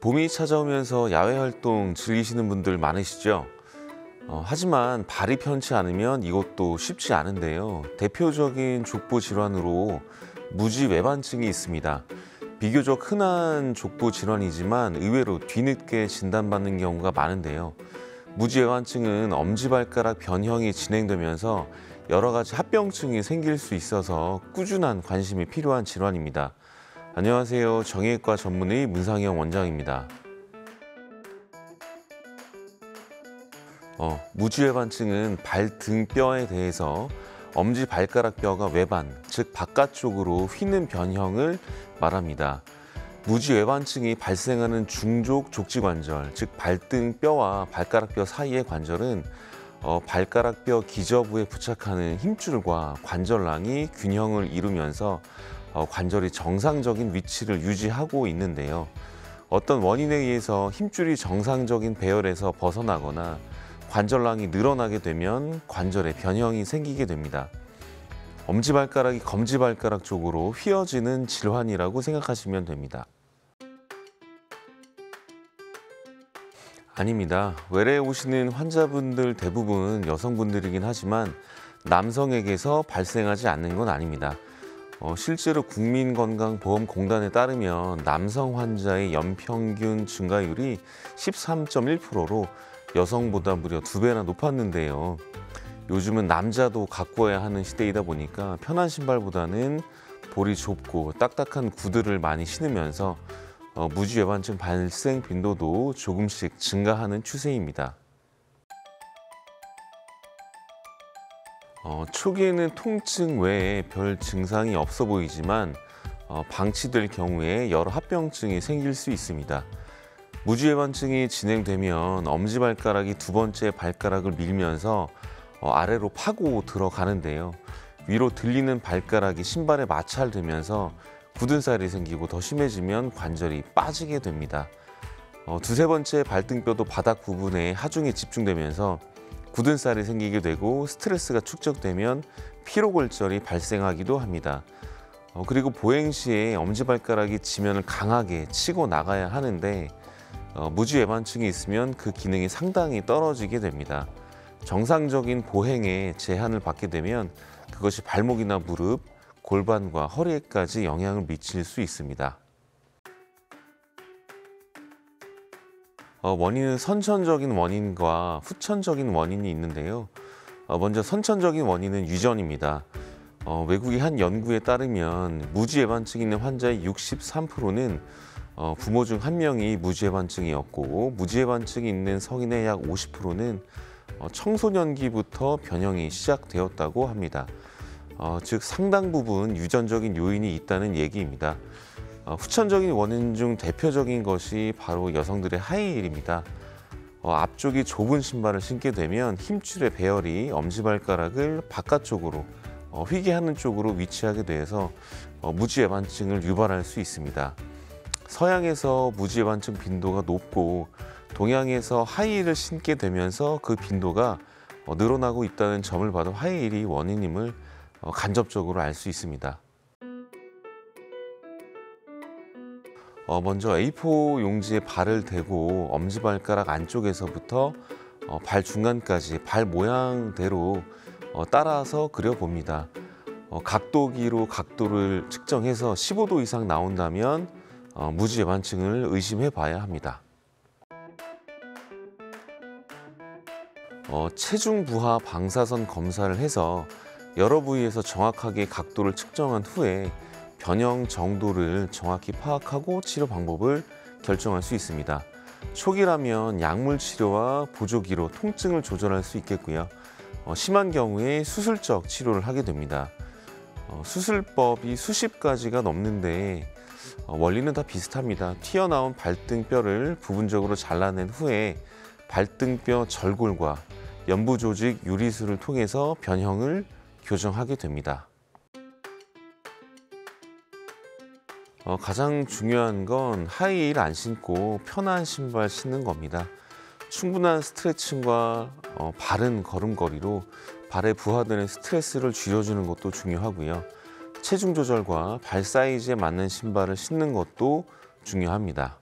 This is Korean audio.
봄이 찾아오면서 야외 활동 즐기시는 분들 많으시죠? 하지만 발이 편치 않으면 이것도 쉽지 않은데요. 대표적인 족부 질환으로 무지외반증이 있습니다. 비교적 흔한 족부 질환이지만 의외로 뒤늦게 진단받는 경우가 많은데요. 무지외반증은 엄지발가락 변형이 진행되면서 여러 가지 합병증이 생길 수 있어서 꾸준한 관심이 필요한 질환입니다. 안녕하세요. 정형외과 전문의 문상영 원장입니다. 무지외반증은 발등뼈에 대해서 엄지발가락뼈가 외반, 즉 바깥쪽으로 휘는 변형을 말합니다. 무지외반증이 발생하는 중족 족지관절, 즉 발등뼈와 발가락뼈 사이의 관절은 발가락뼈 기저부에 부착하는 힘줄과 관절랑이 균형을 이루면서 관절이 정상적인 위치를 유지하고 있는데요. 어떤 원인에 의해서 힘줄이 정상적인 배열에서 벗어나거나 관절랑이 늘어나게 되면 관절에 변형이 생기게 됩니다. 엄지발가락이 검지발가락 쪽으로 휘어지는 질환이라고 생각하시면 됩니다. 아닙니다. 외래에 오시는 환자분들 대부분 여성분들이긴 하지만 남성에게서 발생하지 않는 건 아닙니다. 실제로 국민건강보험공단에 따르면 남성 환자의 연평균 증가율이 13.1%로 여성보다 무려 2배나 높았는데요. 요즘은 남자도 가꾸어야 하는 시대이다 보니까 편한 신발보다는 볼이 좁고 딱딱한 구두를 많이 신으면서 무지외반증 발생 빈도도 조금씩 증가하는 추세입니다. 초기에는 통증 외에 별 증상이 없어 보이지만 방치될 경우에 여러 합병증이 생길 수 있습니다. 무지외반증이 진행되면 엄지발가락이 두 번째 발가락을 밀면서 아래로 파고 들어가는데요. 위로 들리는 발가락이 신발에 마찰되면서 굳은 살이 생기고 더 심해지면 관절이 빠지게 됩니다. 두세 번째 발등뼈도 바닥 부분에 하중이 집중되면서 굳은 살이 생기게 되고 스트레스가 축적되면 피로골절이 발생하기도 합니다. 그리고 보행 시에 엄지발가락이 지면을 강하게 치고 나가야 하는데 무지외반증이 있으면 그 기능이 상당히 떨어지게 됩니다. 정상적인 보행에 제한을 받게 되면 그것이 발목이나 무릎, 골반과 허리에까지 영향을 미칠 수 있습니다. 원인은 선천적인 원인과 후천적인 원인이 있는데요. 먼저 선천적인 원인은 유전입니다. 외국의 한 연구에 따르면 무지외반증 있는 환자의 63%는 부모 중 한 명이 무지외반증이었고 무지외반증이 있는 성인의 약 50%는 청소년기부터 변형이 시작되었다고 합니다. 즉 상당 부분 유전적인 요인이 있다는 얘기입니다. 후천적인 원인 중 대표적인 것이 바로 여성들의 하이힐입니다. 앞쪽이 좁은 신발을 신게 되면 힘줄의 배열이 엄지발가락을 바깥쪽으로 휘게 하는 쪽으로 위치하게 돼서 무지외반증을 유발할 수 있습니다. 서양에서 무지외반증 빈도가 높고 동양에서 하이힐을 신게 되면서 그 빈도가 늘어나고 있다는 점을 봐도 하이힐이 원인임을 간접적으로 알 수 있습니다. 먼저 A4 용지에 발을 대고 엄지발가락 안쪽에서부터 발 중간까지 발 모양대로 따라서 그려봅니다. 각도기로 각도를 측정해서 15도 이상 나온다면 무지외반증을 의심해 봐야 합니다. 체중 부하 방사선 검사를 해서 여러 부위에서 정확하게 각도를 측정한 후에 변형 정도를 정확히 파악하고 치료 방법을 결정할 수 있습니다. 초기라면 약물 치료와 보조기로 통증을 조절할 수 있겠고요. 심한 경우에 수술적 치료를 하게 됩니다. 수술법이 수십 가지가 넘는데 원리는 다 비슷합니다. 튀어나온 발등뼈를 부분적으로 잘라낸 후에 발등뼈 절골과 연부 조직 유리술을 통해서 변형을 교정하게 됩니다. 가장 중요한 건 하이힐 안 신고 편한 신발 신는 겁니다. 충분한 스트레칭과 바른 걸음걸이로 발에 부하되는 스트레스를 줄여주는 것도 중요하고요. 체중 조절과 발 사이즈에 맞는 신발을 신는 것도 중요합니다.